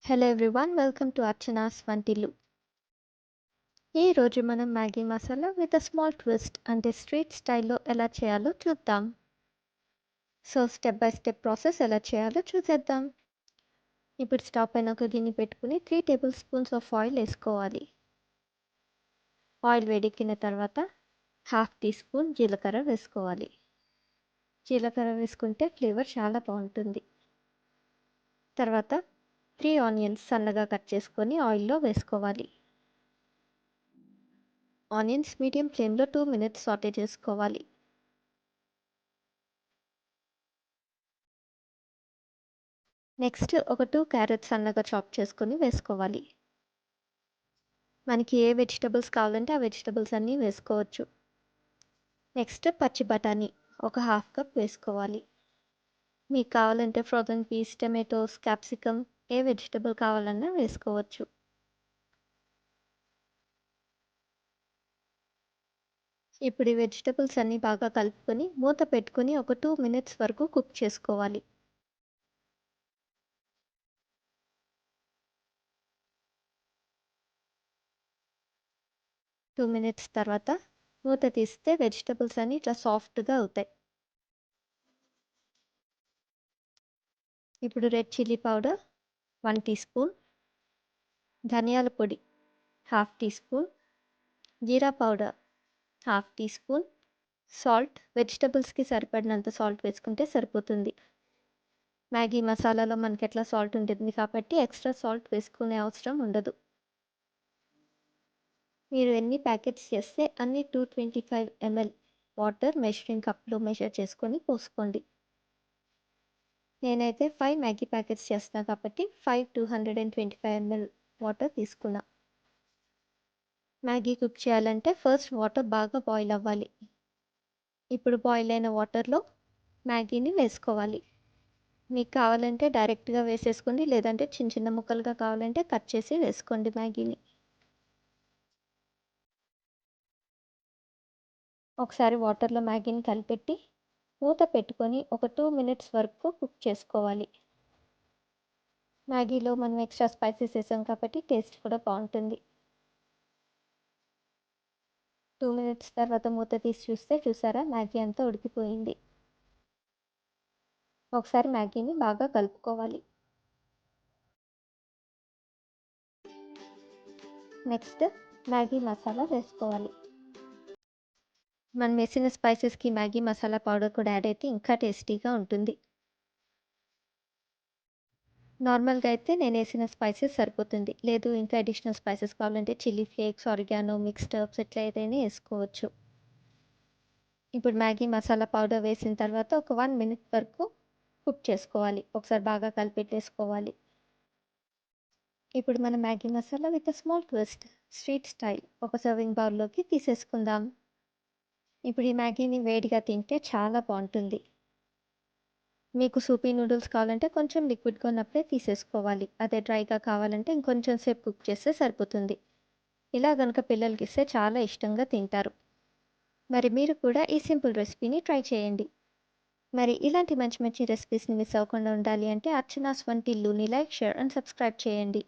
Hello everyone, welcome to Archana's Vantilu. ఈ రోజు మనం Maggi masala with a small twist అంటే స్ట్రీట్ స్టైల్లో ఎలా చేయాలో చూద్దాం. So step by step process ఎలా చేయాలో చూసేద్దాం. ఇప్పుడు స్టవ్ పైన ఒక గిన్నె పెట్టుకుని 3 టేబుల్ స్పూన్స్ ఆఫ్ ఆయిల్ వేసుకోవాలి. ఆయిల్ వేడెక్కిన తర్వాత హాఫ్ టీ స్పూన్ జీలకర్ర వేసుకోవాలి. జీలకర్ర వేసుకుంటే ఫ్లేవర్ చాలా బాగుంటుంది. తర్వాత 3 ఆనియన్స్ సన్నగా కట్ చేసుకొని ఆయిల్లో వేసుకోవాలి. ఆనియన్స్ మీడియం ఫ్లేమ్లో 2 మినిట్స్ సాటే చేసుకోవాలి. నెక్స్ట్ ఒక 2 క్యారెట్స్ సన్నగా చాప్ చేసుకొని వేసుకోవాలి. మనకి ఏ వెజిటబుల్స్ కావాలంటే ఆ వెజిటబుల్స్ అన్నీ వేసుకోవచ్చు. నెక్స్ట్ పచ్చి బఠానీ ఒక హాఫ్ కప్ వేసుకోవాలి. మీకు కావాలంటే ఫ్రోజన్ పీస్, టమాటోస్, క్యాప్సికమ్ ఏ వెజిటబుల్ కావాలన్నా వేసుకోవచ్చు. ఇప్పుడు ఈ వెజిటబుల్స్ అన్నీ బాగా కలుపుకొని మూత పెట్టుకొని ఒక 2 మినిట్స్ వరకు కుక్ చేసుకోవాలి. టూ మినిట్స్ తర్వాత మూత తీస్తే వెజిటబుల్స్ అన్నీ ఇట్లా సాఫ్ట్గా అవుతాయి. ఇప్పుడు red chilli powder 1 teaspoon, ధనియాల పొడి half teaspoon, jeera powder half teaspoon, salt వెజిటబుల్స్కి సరిపడినంత సాల్ట్ వేసుకుంటే సరిపోతుంది. మ్యాగీ మసాలాలో మనకి ఎట్లా సాల్ట్ ఉంటుంది కాబట్టి ఎక్స్ట్రా సాల్ట్ వేసుకునే అవసరం ఉండదు. మీరు ఎన్ని ప్యాకెట్స్ చేస్తే అన్ని 225 ml వాటర్ మెజరింగ్ కప్లో మెజర్ చేసుకొని పోసుకోండి. నేనైతే 5 మ్యాగీ ప్యాకెట్స్ చేస్తాను కాబట్టి 225 ml వాటర్ తీసుకున్నా. మ్యాగీ కుక్ చేయాలంటే ఫస్ట్ వాటర్ బాగా బాయిల్ అవ్వాలి. ఇప్పుడు బాయిల్ అయిన వాటర్లో మ్యాగీని వేసుకోవాలి. మీకు కావాలంటే డైరెక్ట్గా వేసేసుకోండి, లేదంటే చిన్న చిన్న ముక్కలుగా కావాలంటే కట్ చేసి వేసుకోండి మ్యాగీని. ఒకసారి వాటర్లో మ్యాగీని కలిపెట్టి మూత పెట్టుకొని ఒక 2 మినిట్స్ వరకు కుక్ చేసుకోవాలి. మ్యాగీలో మనం ఎక్స్ట్రా స్పైసెస్ వేసాం కాబట్టి టేస్ట్ కూడా బాగుంటుంది. 2 మినిట్స్ తర్వాత మూత తీసి చూసారా మ్యాగీ అంతా ఉడికిపోయింది. ఒకసారి మ్యాగీని బాగా కలుపుకోవాలి. నెక్స్ట్ మ్యాగీ మసాలా వేసుకోవాలి. మనం వేసిన స్పైసెస్కి మ్యాగీ మసాలా పౌడర్ కూడా యాడ్ అయితే ఇంకా టేస్టీగా ఉంటుంది. నార్మల్గా అయితే నేను వేసిన స్పైసెస్ సరిపోతుంది, లేదు ఇంకా అడిషనల్ స్పైసెస్ కావాలంటే chilli flakes, oregano, mixed herbs ఇట్లా ఏదైనా వేసుకోవచ్చు. ఇప్పుడు మ్యాగీ మసాలా పౌడర్ వేసిన తర్వాత ఒక 1 మినిట్ వరకు కుక్ చేసుకోవాలి. ఒకసారి బాగా కలిపెట్టేసుకోవాలి. ఇప్పుడు మన Maggi masala with small twist street style ఒక సర్వింగ్ బౌల్లోకి తీసేసుకుందాం. ఇప్పుడు ఈ మ్యాగీని వేడిగా తింటే చాలా బాగుంటుంది. మీకు సూపీ నూడిల్స్ కావాలంటే కొంచెం లిక్విడ్గా ఉన్నప్పుడే తీసేసుకోవాలి. అదే డ్రైగా కావాలంటే ఇంకొంచెం సేపు కుక్ చేస్తే సరిపోతుంది. ఇలా కనుక పిల్లలకి ఇస్తే చాలా ఇష్టంగా తింటారు. మరి మీరు కూడా ఈ సింపుల్ రెసిపీని ట్రై చేయండి. మరి ఇలాంటి మంచి మంచి రెసిపీస్ని మిస్ అవ్వకుండా ఉండాలి అంటే అర్చనాస్ వంటిల్లుని లైక్, షేర్ అండ్ సబ్స్క్రైబ్ చేయండి.